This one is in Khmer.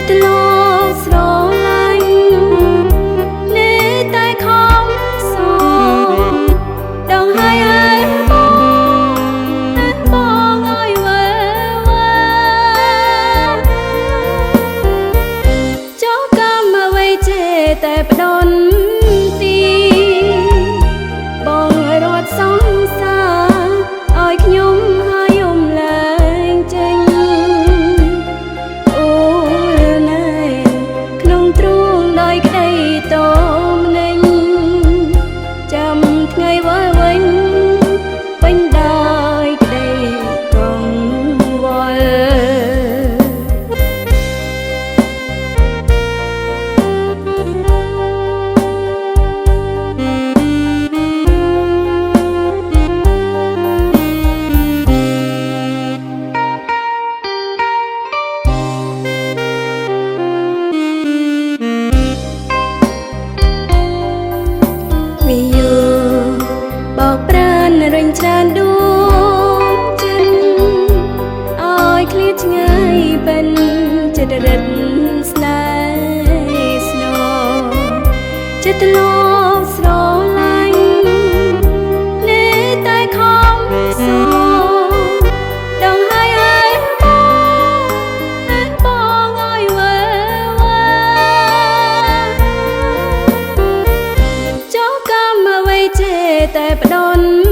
ចិត្តលោស្រឡាញ់នេះតែខំសងដងហើយហើយបងអើយវើចុះកម្មអ្វីចេះតែផ្ដន់ទីបងរត់សងសាឲ្យខ្ញុំហើយយំលែងចេញអូណែក្នុងទ្រូងដោយក្តីតមនេញចាំថ្ងៃវល់វិញពេញដោយក្តីកង្វល់បោកប្រានរិញច្រើនដួងចិត្តឲ្យឃ្លាតឆ្ងាយបិនចិត្តរិតស្នេហ៍ស្នោចិត្តលោស្រឡាញ់នេះតែខំសងដងហើយហើយបងអើយវើចុះកម្មអ្វីចេះតែផ្ដន់